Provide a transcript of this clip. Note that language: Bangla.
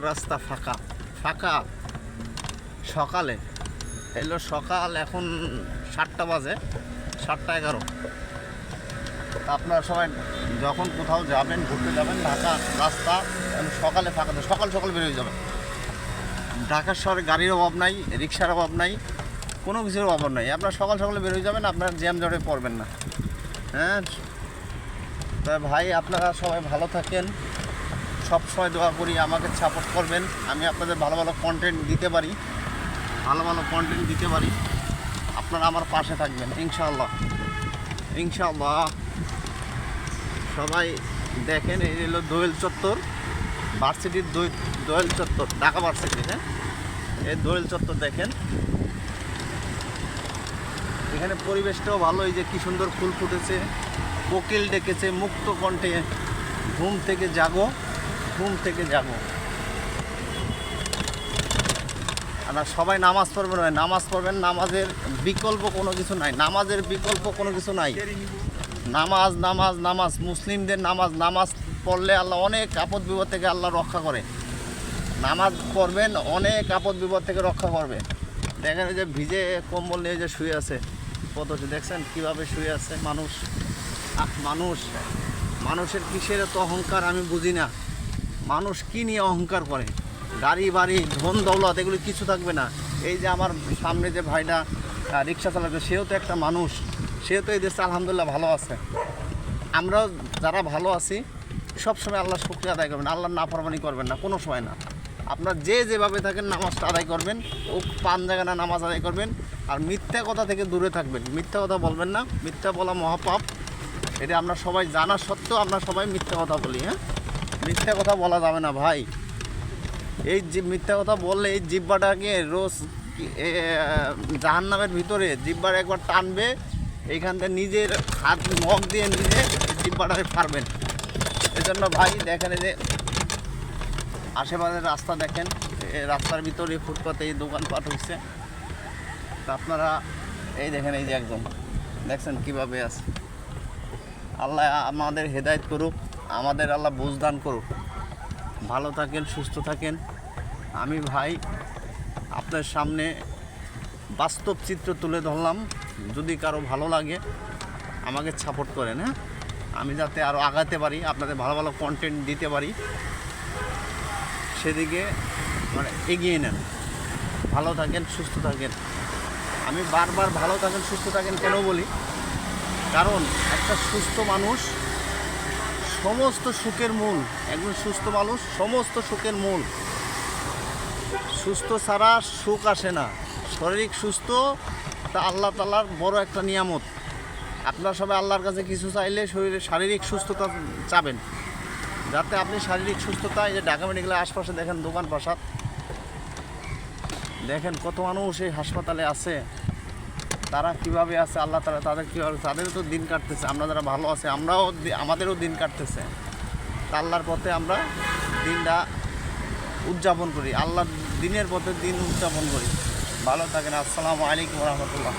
রাস্তা ফাঁকা ফাঁকা সকালে এলো সকাল এখন 7টা বাজে 7:11। আপনারা সবাই যখন কোথাও যাবেন ঘুরতে যাবেন ঢাকা রাস্তা সকালে ফাঁকা তো সকাল সকাল বেরিয়ে যাবেন। ঢাকার শহরে গাড়ির অভাব নাই, রিক্সার অভাব নাই, কোনো কিছুর অভাব নাই। আপনারা সকাল সকালে বেরিয়ে যাবেন, আপনার জ্যাম জটে পড়বেন না। হ্যাঁ তবে ভাই আপনারা সবাই ভালো থাকেন, সব সময় দোয়া করি আমাকে সাপোর্ট করবেন, আমি আপনাদের ভালো ভালো কন্টেন্ট দিতে পারি, আপনারা আমার পাশে থাকবেন ইনশাআল্লাহ ইনশাআল্লাহ। সবাই দেখেন এই হলো দোয়েল চত্বর, ভার্সিটির দোয়েল চত্বর, ঢাকা ভার্সিটি। হ্যাঁ এই দোয়েল চত্বর দেখেন, এখানে পরিবেশটাও ভালো। এই যে কি সুন্দর ফুল ফুটেছে, কোকিল ডেকেছে মুক্ত কণ্ঠে, ঘুম থেকে জাগো। আর সবাই নামাজ পড়বেন, নামাজ পড়বেন, নামাজের বিকল্প কোনো কিছু নাই, নামাজ মুসলিমদের নামাজ পড়লে আল্লাহ অনেক আপদ বিপদ থেকে আল্লাহ রক্ষা করে। নামাজ পড়বেন, অনেক আপদ বিপদ থেকে রক্ষা করবে। দেখেন এই যে ভিজে কম্বল নিয়ে যে শুয়ে আছে, কত দেখছেন কীভাবে শুয়ে আছে মানুষের কিসের তো অহংকার আমি বুঝি না। মানুষ কী নিয়ে অহংকার করে? গাড়ি বাড়ি ধন দৌলত এগুলি কিছু থাকবে না। এই যে আমার সামনে যে ভাইটা রিক্সা চালাচ্ছে, সেও তো একটা মানুষ, সেও তো এই দেশে আলহামদুলিল্লাহ ভালো আছে। আমরাও যারা ভালো আছি সবসময় আল্লাহ শুকরিয়া আদায় করবেন, আল্লাহর নাফরমানি করবেন না কোনো সময় না। আপনার যেভাবে থাকেন নামাজটা আদায় করবেন, ও 5 জায়গা না নামাজ আদায় করবেন। আর মিথ্যা কথা থেকে দূরে থাকবেন, মিথ্যা কথা বলবেন না, মিথ্যা বলা মহাপাপ। এটা আমরা সবাই জানা সত্ত্বেও আমরা সবাই মিথ্যা কথা বলি। হ্যাঁ মিথ্যা কথা বলা যাবে না ভাই। এই মিথ্যা কথা বললে এই জিহ্বাটাকে রোজ জাহান্নামের ভিতরে জিহ্বার একবার টানবে, এইখান থেকে নিজের হাত নখ দিয়ে নিজে জিহ্বাটাকে ফাড়বেন। এজন্য ভাই দেখেন এই যে আশেপাশের রাস্তা দেখেন, রাস্তার ভিতরে ফুটপাতে এই দোকানপাট হচ্ছে। তা আপনারা এই দেখেন, এই যে একদম দেখছেন কীভাবে আছে। আল্লাহ আমাদের হেদায়েত করুক, আমাদের আল্লাহ বুঝদান করুক। ভালো থাকেন, সুস্থ থাকেন। আমি ভাই আপনার সামনে বাস্তব চিত্র তুলে ধরলাম, যদি কারো ভালো লাগে আমাকে সাপোর্ট করেন। হ্যাঁ আমি যাতে আরও আগাতে পারি, আপনাদের ভালো ভালো কন্টেন্ট দিতে পারি, সেদিকে এগিয়ে নেন। ভালো থাকেন, সুস্থ থাকেন। আমি বারবার ভালো থাকেন, সুস্থ থাকেন কেন বলি? কারণ একটা সুস্থ মানুষ সমস্ত সুখের মূল। একজন সুস্থ মানুষ সমস্ত সুখের মূল। সুস্থ ছাড়া সুখ আসে না। শারীরিক সুস্থ তা আল্লাহ তাআলার বড় একটা নিয়ামত। আপনারা সবাই আল্লাহর কাছে কিছু চাইলে শারীরিক সুস্থতা চাবেন, যাতে আপনি শারীরিক সুস্থতা। এই যে ঢাকা মেডিকেলের আশপাশে দেখেন দোকান পাশাত, দেখেন কত মানুষ এই হাসপাতালে আছে, তারা কিভাবে আছে, আল্লাহ তাআলা তাদের কীভাবে, তাদেরও তো দিন কাটতেছে। আমরা যারা ভালো আছে আমাদেরও দিন কাটতেছে। তা আল্লাহর পথে আমরা দিনটা উদযাপন করি, আল্লাহর দিনের পথে দিন উদযাপন করি। ভালো থাকেন। আসসালামু আলাইকুম ওয়া রাহমাতুল্লাহ।